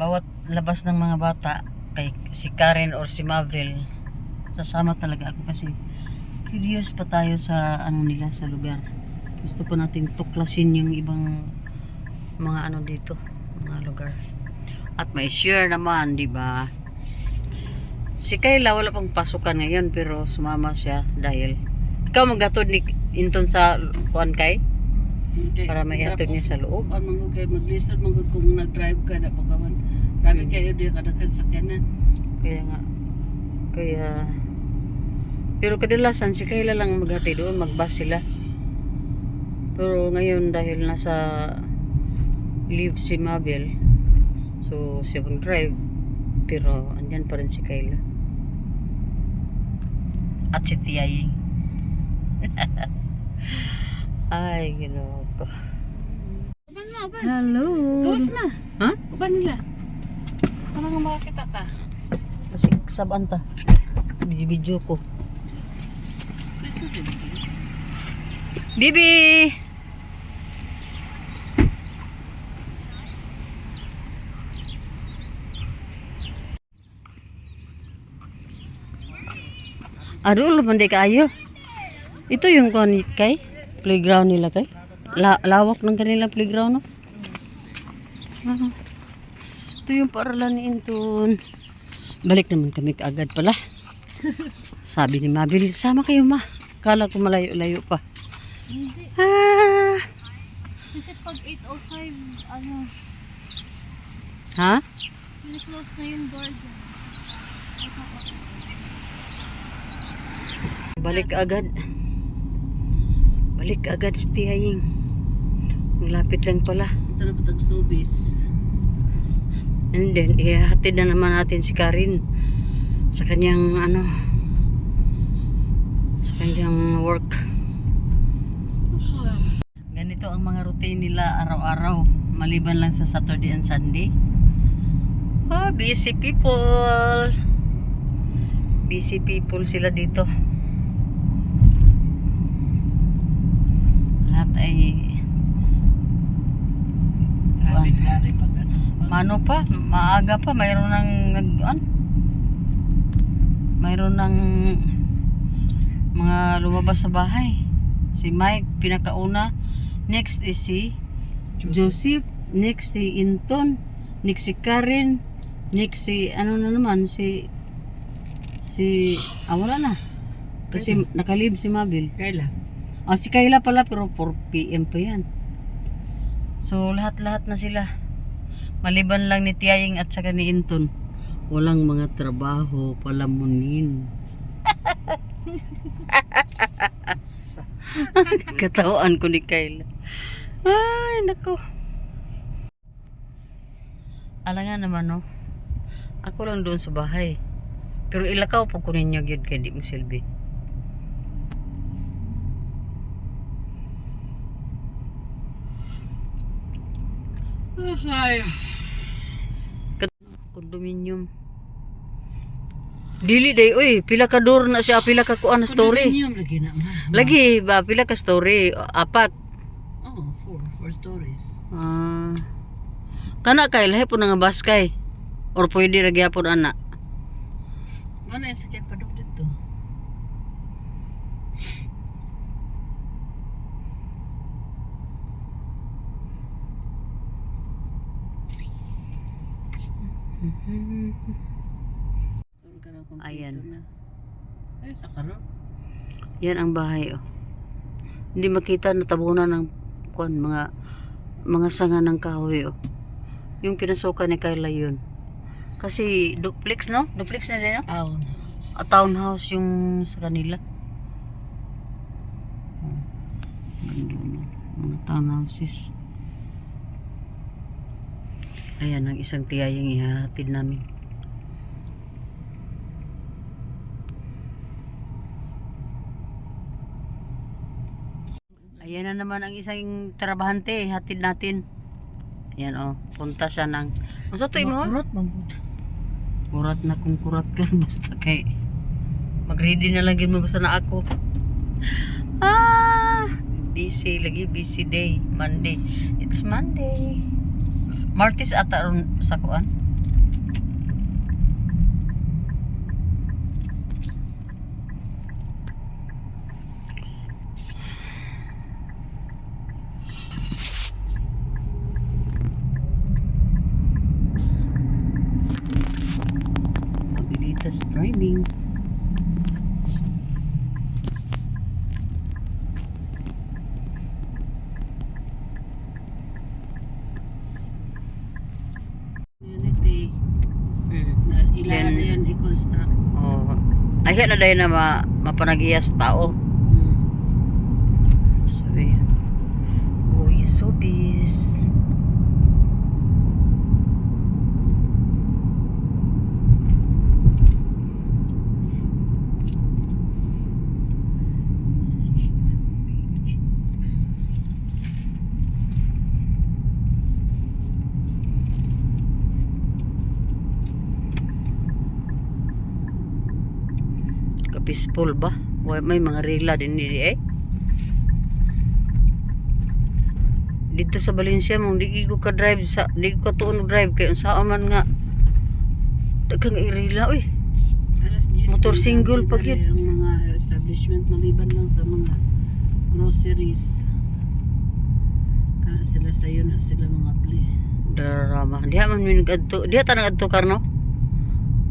bawat labas ng mga bata, kay si Karen or si Mavel, sasama talaga ako kasi curious pa tayo sa ano nila sa lugar. Gusto pa natin tuklasin yung ibang mga ano dito, mga lugar. At may share naman, di ba? Si Kayla wala pang pasukan ngayon pero sumama siya dahil ikaw maghatod ni Inton sa kuan kay para maihatod niya sa loob. Ang mga kay maglisod magud kung nag-drive ka na pagkawan. Rami kayo di kada sakyanan. Kaya nga pero kadalasan si Kayla lang maghatid doon, magbus sila. Pero ngayon dahil nasa leave si Mabel, so siya pang drive pero andyan pa rin si Kayla at si Tiyay. Ay, ginawa ko. Uban na, uban. Hello. Gawas na. Ha? Uban nila. Ano nga makakita ka? Kasi sabaan ta. Video ko. Gusto din. Bibi! Adul, mandi kayo. Ito yung kay playground nila kay. Lawak ng kanilang playground, no? Ito yung paaralan ni Inton. Balik naman kami kaagad pala. Sabi ni Mabel, sama kayo ma. Kala ko malayo-layo pa. Hindi. Ah. Kasi pag 8:05, ano, Ha? close na yung door dyan. Balik agad. Balik agad si Tiyaying. Malapit lang pala. Ito na patag subis. And then, ihatid na naman natin si Karin sa kanyang ano, sa kanyang work. Ganito ang mga routine nila araw-araw, maliban lang sa Saturday and Sunday. Oh, busy people. Busy people sila dito. Lahat ay Kari pag ano. mano pa, maaga pa, mayroon ng mga lumabas sa bahay. Si Mike pinakauna, next is si Joseph, next si Inton, next si Karen, next si ano na naman si wala na kasi nakalib si Mabel. Kayla. Si Kayla pala pero 4 PM pa yan. So lahat-lahat na sila. Maliban lang ni Tiyaying at saka ni Inton. Walang mga trabaho palamunin. Katawaan ko ni Kayla. Ay, nako. Alangan naman, no? Ako lang doon sa bahay. Pero ilakaw po ko ninyo yun kaya di mo silbi. Ay. Condominium. Dili day, oy, pila ka door na siya, pila ka kuan na story. Condominium lagi na ma. Lagi ba pila ka story? 4. Oh, 4 stories. Kana kay lahi po nga bus kay. Or pwede ra gyapon ana. Ano yung sakit pa dok dito? Ayan. Ay, sa karon. Yan ang bahay, oh. Hindi makita natabunan ng kuan mga sanga ng kahoy, oh. Yung pinasukan ni Kayla yun. Kasi duplex, no? Duplex na din, no? Town. A townhouse yung sa kanila. Ganda, no? Mga townhouses. Ayan ang isang tiyayang ihahatid namin. Ayan na naman ang isang trabahante, hatid natin. Ayan, oh, punta siya ng ano to mo? Kurot mabud. Kurat na kung kurat ka basta kay mag-ready na lang gid mo basta na ako. Busy lagi, busy day, Monday. It's Monday. Martes ata ron sa kuan. Tita's driving. Community. Mm. Na ilan na yan i-construct. Oh. Ay, na dahil na mapanag-iya sa tao. Sabi yan. Uy, sobis. Peaceful ba? May mga rila din eh. Dito sa Valencia mong di ko ka drive sa di ko tuon drive kay unsa man nga daghang irila oy. Alas 10 Motor din single ang pag yun. ang mga establishment maliban lang sa mga groceries. Kana sila sayo na sila mga bli. Dalarama. Diha man mi ngadto. Diha ta ngadto karno.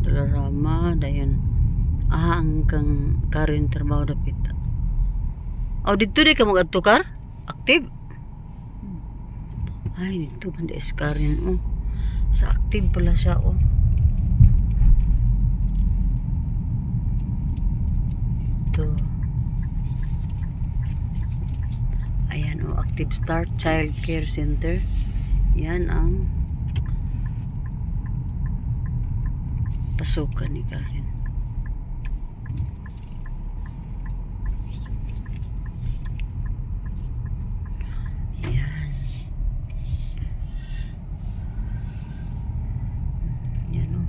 Dalarama dayon. Ang kang Karin trabaho dapit. Oh dito di ka magadto kar? Active. Ay dito man di Karin oh. Sa active pala siya oh. Ito. Ayan oh, Active Start Child Care Center. Yan ang pasukan ni Karin. Yan. Yan oh.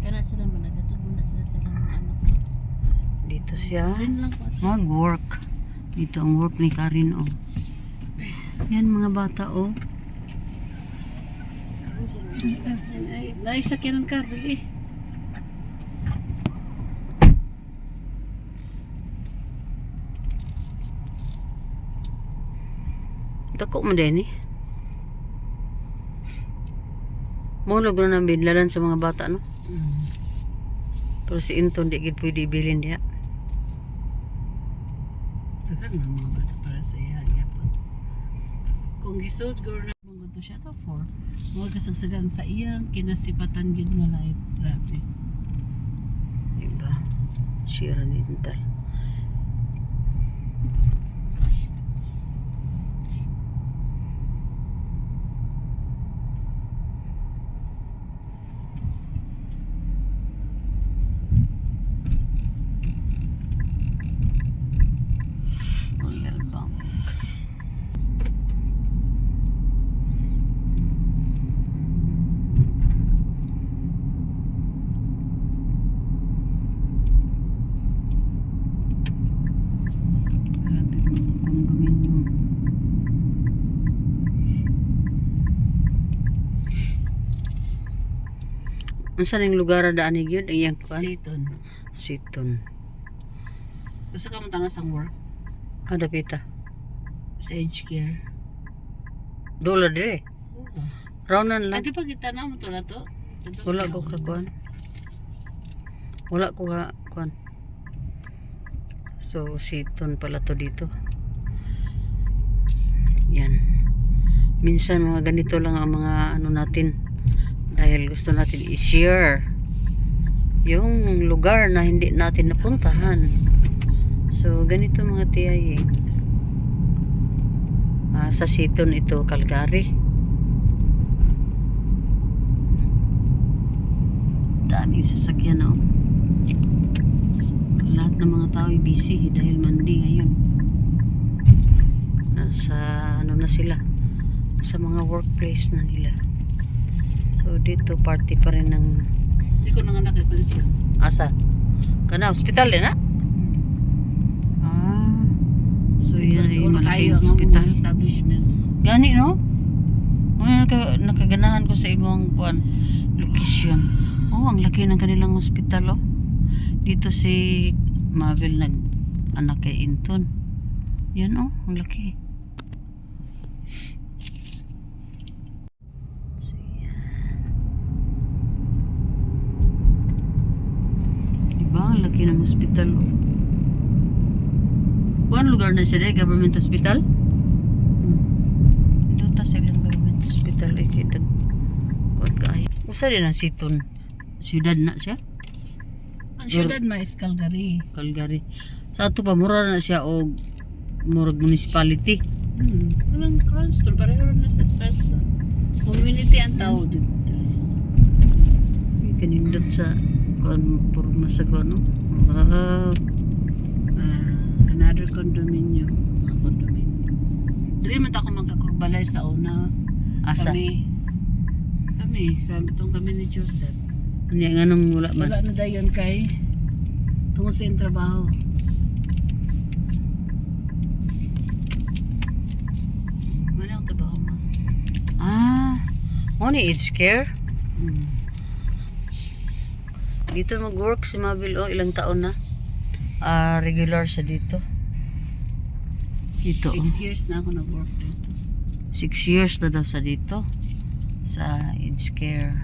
Kana sila managatod na sila mga anak. Dito siya Rin lang po. mag-work. Dito ang work ni Karin oh. Yan mga bata oh. Ay, naisakyan ng car eh. Dako mo din eh. Mulog na nang binlalan sa mga bata no. Pero si Inton di gid pwede ibilin diha. Tagan ng mga bata para sa iya yapon. Kung gisod guro na mong to siya to for mo kasagsagan sa iyang kinasipatan gid nga life. Grabe. Diba? Shira ni Intal. Royal Bank. Grabe mga condominium. Unsa ning lugar daan ni gyud iyang kuan? Siton. Siton. Gusto ka mo tanong sa work Ada pita. sa aged care. Dola dire. Raunan lang. Adi pa kita na mo to na to. Wala ko ka kuan. Wala ko ka kuan. So siton pala to dito. Yan. Minsan mga ganito lang ang mga ano natin dahil gusto natin i-share yung lugar na hindi natin napuntahan. So ganito mga tiyay eh. Sa Siton ito Calgary. Daming sasakyan oh. Lahat ng mga tao ay busy dahil Monday ngayon. Nasa ano na sila sa mga workplace na nila. So dito party pa rin ng Hindi ko nang nakita siya. asa kana hospital din ha. So yan ay malaking hospital. Establishments. Gani no? Nakaganahan ko sa ibang kuan location. Oh, ang laki ng kanilang hospital oh. Dito si Mabel nag anak kay Inton. Yan oh, ang laki. So yan. laki ng hospital. Kuan lugar na siya government hospital? Ito ta sa ilang government hospital ay kidag. Kuan kaya. Usa din ang siton. Siyudad na siya? Ang syudad mais Calgary. Calgary. Sa ato pa mura na siya og murag municipality. Walang Cranston, pareho rin na sa Cranston. Community ang tawag dito. Kanindot sa kuan porma sa kuan no. Wow. Another condominium. Dili man ta ko magkakugbalay sa una. Asa? Kami ni Joseph. Unya nganong wala man. Wala na dayon kay tungod sa iyang trabaho. Wala ang trabaho mo. Mo ni aged care. Hmm. Dito mag-work si Mabel ilang taon na. Regular siya dito. Dito. 6 years na ako nag-work dito. 6 years na daw sa dito. Sa aged care.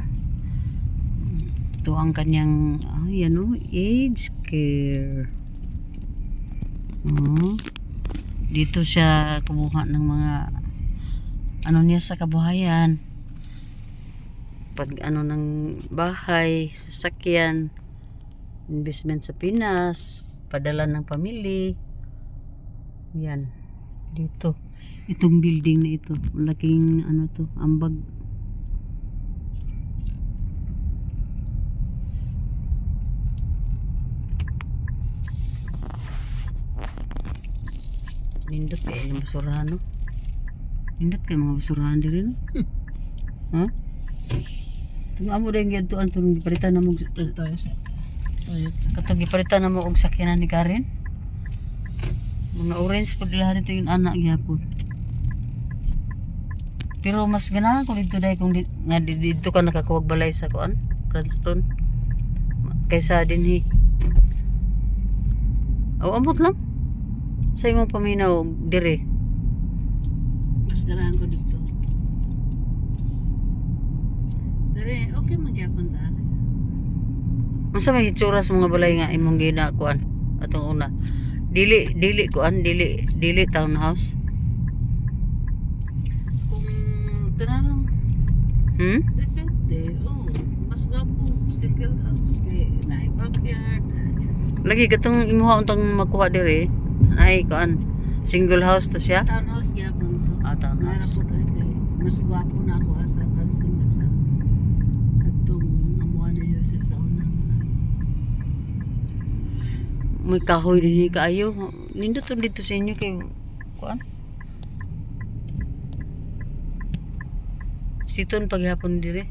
Ito ang kanyang aged care. Dito siya kumuha ng mga niya sa kabuhayan. Pag ng bahay, sasakyan, investment sa Pinas, padala ng pamilya. Yan. Dito. Itong building na ito. Malaking ambag. Nindot kayo ng basurahan, no? Nindot kayo mga basurahan din rin, no? Ha? Tunga mo rin yan to, itong gipalitan na mo. Katong gipalitan na mo og sakyanan ni Karen. Mga orange pa dilahan ito yung anak gyapon. Pero mas ganahan ko dito dahil kung dito ka nakakuwag balay sa kuan, Cranston. Kaysa dinhi. Amot lang. Sa imong paminaw dire. Mas ganahan ko dito. Dari, okay magyapon tari. Unsa may hitsura sa mga balay nga imong gina kuan atong una? Dili townhouse. Kung tanarong depende. Mas gapo single house kay naay backyard. Lagi katong imuha untang makuha dire. Ay kuan single house to siya. Townhouse gyapon to. Townhouse. Nara po kay mas gwapo na ako asa Cranston sa atong amuan ni Joseph sa una. May kahoy din kaayo. Nindot dito sa inyo kay kuan. Siton paghapon dire.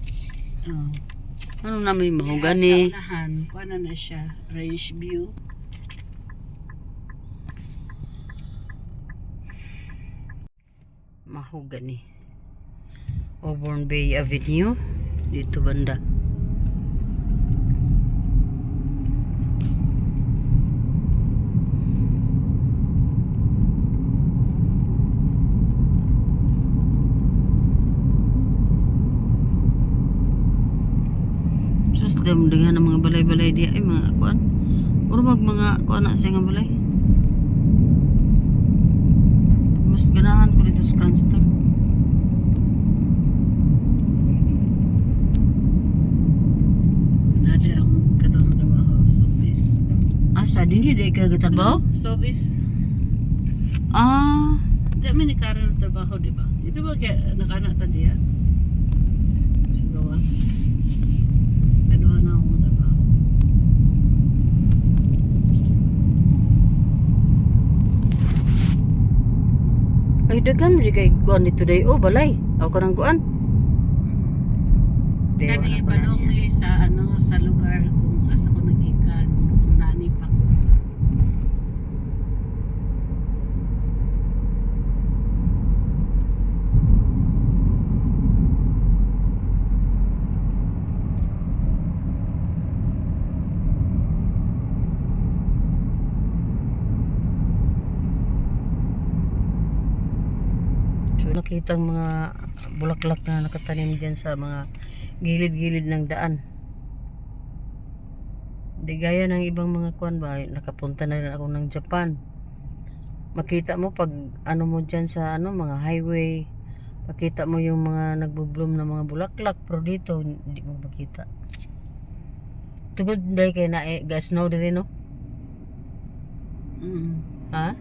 Ano na may mahogani. Sa unahan, kuan na siya, range view. Mahogani. Auburn Bay Avenue dito banda. Sus dengan mga balay-balay dia ay mga kuan. Urmag mga kuan na siya nga balay. Mas ganahan ko dito sa Cranston. Nada ang kadang trabaho, service. Asa din di ka trabaho? Service. Di man ni Karen trabaho, di ba? Ito ba kaya nakanak ta diya? Sa gawas. Kaduha na akong trabaho. Ay dagan di kay kuan dito day. Balay. Aw kanang kuan. Kani ipanong ni sa sa lugar kung asa ko nagikan, kung nani pa ko. So nakita ang mga bulaklak na nakatanim diyan sa mga gilid-gilid ng daan. Di gaya ng ibang mga kuan ba, nakapunta na rin ako ng Japan. Makita mo pag ano mo dyan sa ano mga highway, makita mo yung mga nagbo-bloom na mga bulaklak, pero dito hindi mo makita. Tugod dahil kay na gas snow diri no? Ha?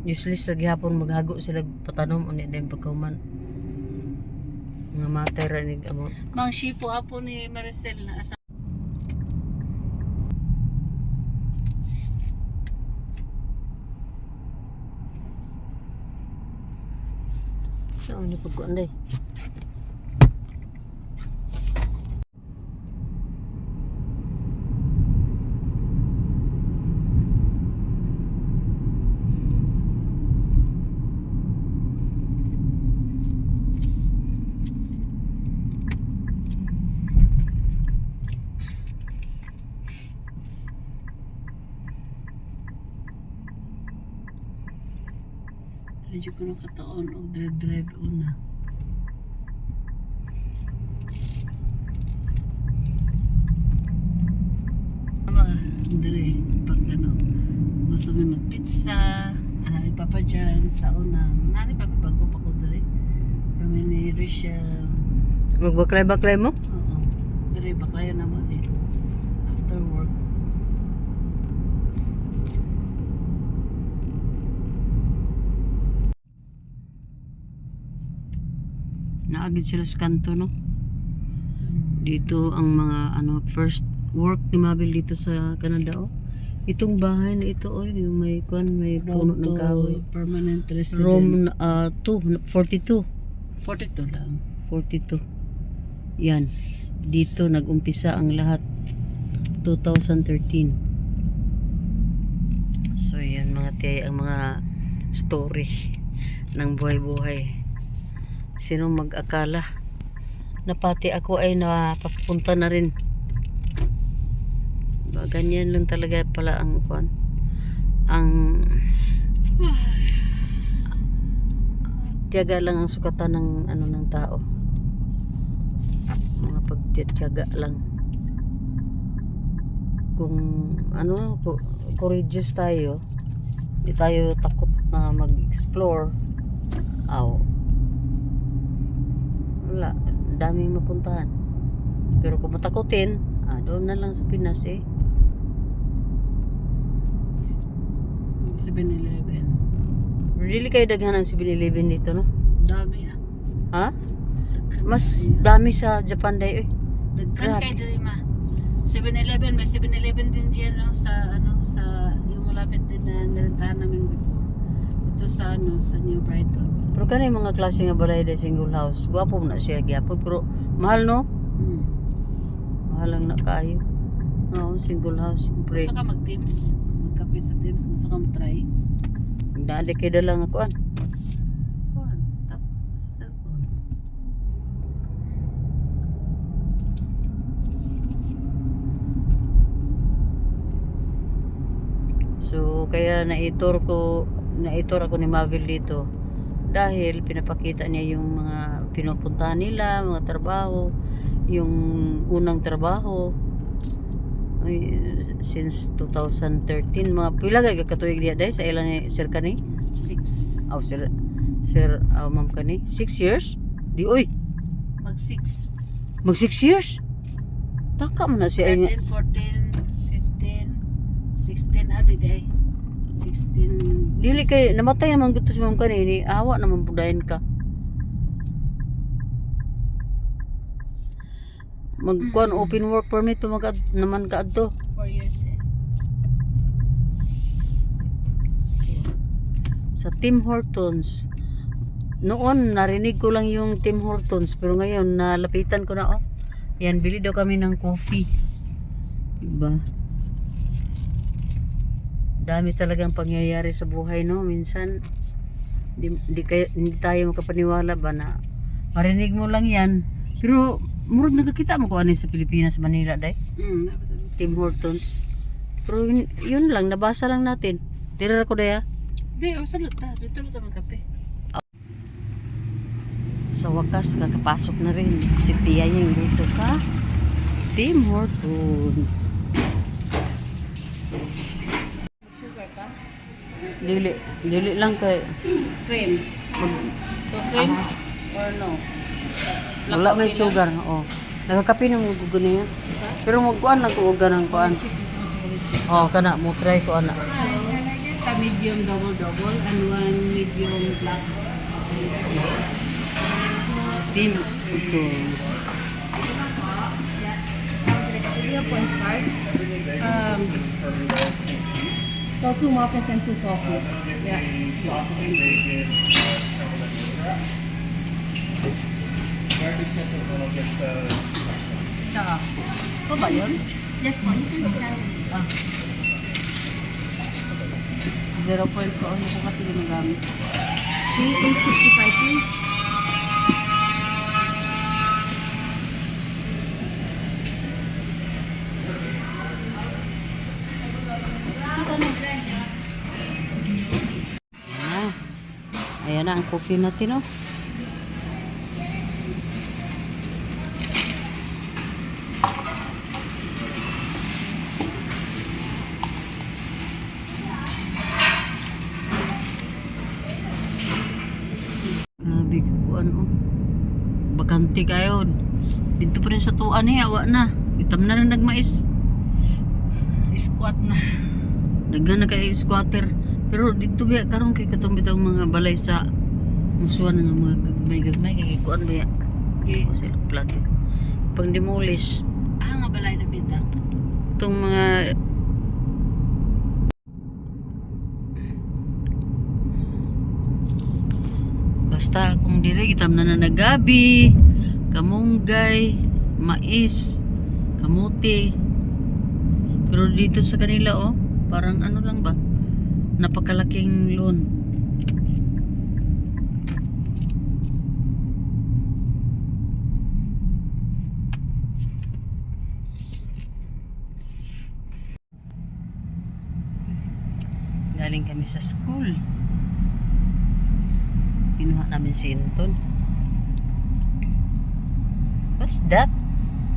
Usually sa gihapon maghago sila patanom unya din pagkauman. Mga matera ni amo. Mang shipo apo ni Maricel na asa. So ni pagkuan day. Medyo ko nakataon og drive una. Mga dire pag ano gusto mo mag-pizza, anami papa dyan sa una. Nani pa bago pa ko dire. Kami ni Rachel. Magbaklay-baklay mo? Oo. Dire baklayan na mo din. After work. Naagid sila sa kanto no. Dito ang mga ano first work ni Mabel dito sa Canada oh. Itong bahay na ito oh, yung may kuan may puno ng kahoy. Permanent resident. Room 2 42. 42 lang. 42. Yan. Dito nag-umpisa ang lahat 2013. So yan mga tiyay ang mga story ng buhay-buhay. Sino mag-akala na pati ako ay napapunta na rin. Ba, ganyan lang talaga pala ang kuan. Ang tiyaga lang ang sukatan ng ano ng tao. Mga pagtiyaga lang. Kung ano, courageous tayo, hindi tayo takot na mag-explore. Wala, daming mapuntahan. Pero kung matakotin, doon na lang sa Pinas eh. 7-Eleven. Really kayo daghan ng 7-Eleven dito, no? Dami Ha? Mas dami sa Japan day eh. Dagkan Grabe. kay diri ma. 7-Eleven, may 7-Eleven din diyan no sa ano sa yung malapit din na nirentahan namin before. Ito sa ano sa New Brighton. Pero kanay mga klase nga balay day single house. Gwapo na siya gyapon pero mahal no? Mahal lang na kaayo. No, single house siyempre. Gusto ka mag-Teams? Magkape sa Teams? Gusto ka mag-try? Dali kay dalang ako an. Kuan, tap cellphone. So kaya naitor ako ni Mavil dito dahil pinapakita niya yung mga pinupuntahan nila, mga trabaho, yung unang trabaho since 2013 mga pila kay katuig diya dai sa ilan ni Sir Kani 6. Sir Ma'am Kani 6 years di oy Mag-6. mag 6 years taka man na siya 13, 14, 15, 16 adi day. 16. dili kay namatay naman gusto si Ma'am Kani ni awa naman pudayon ka magkuan open work permit pa naman ka adto 4 years eh. sa Tim Hortons. Noon narinig ko lang yung Tim Hortons pero ngayon nalapitan ko na yan bili daw kami ng coffee. Diba? Dami talagang pangyayari sa buhay no minsan hindi tayo makapaniwala ba na marinig mo lang yan pero murag nakakita mo ko ano sa Pilipinas, Manila day Tim Hortons pero yun lang nabasa lang natin tira ko day Di, salot ta. Dito na tayo magkape. sa wakas kakapasok na rin si Tia yung dito sa Tim Hortons. Sugar ka? Dili lang kay Cream. mag To cream? Ah. Or no? wala may sugar. Oh. Nagakape na mo gugo niya. Pero magkuan na ko ng kuan. Oh, kana mo try ko ana. A medium double and one medium black. Steam Hortons. So 2 muffins and 2 coffees. Yeah. Saka. Ito ba yun? Yes, po. You can start. 0 points ko. Ano ko kasi ginagamit. 3865, please. Ayan na ang coffee natin, oh. Grabe kuan, oh. Bakante kayo. Dito pa rin sa tuan eh, awa na. Itam na nagmais. Squat na. Daghan na kay squatter. Pero dito ba karon kay katong bitang mga balay sa musuan nga mga gagmay kay kuan ba ya. Okay. O sila plug. Pang demolish Nga balay na bita. tong mga basta kung diri gitam na nagabi, kamunggay, mais, kamuti. Pero dito sa kanila, oh, parang ano lang ba? Napakalaking loan. Galing kami sa school. Kinuha namin si Inton. What's that?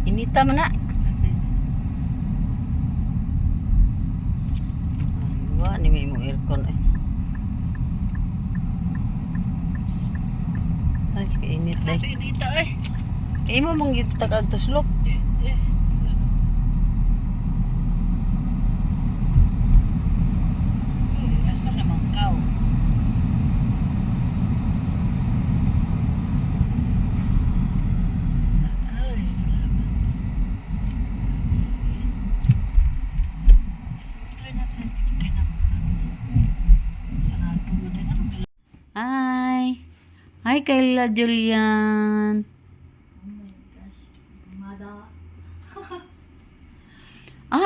Inita mo na. Wah, ni may mo aircon eh. Ay, kainit dahil. Pinita eh. Kaya mo mong gitagag to slope. Asa naman kao. Ay, salamat. Hi. Hi, Kayla Julian.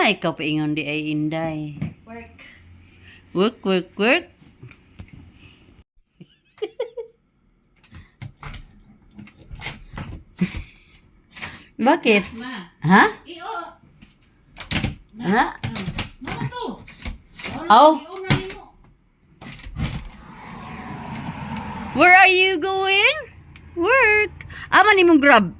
Ikaw pa ingon di ay inday. Work. Work, work, work. Bakit? Ma. Ha? Iyo. Ano? Mama to. Oh. Iuna nimo. Where are you going? Work. Ama ni mong grab.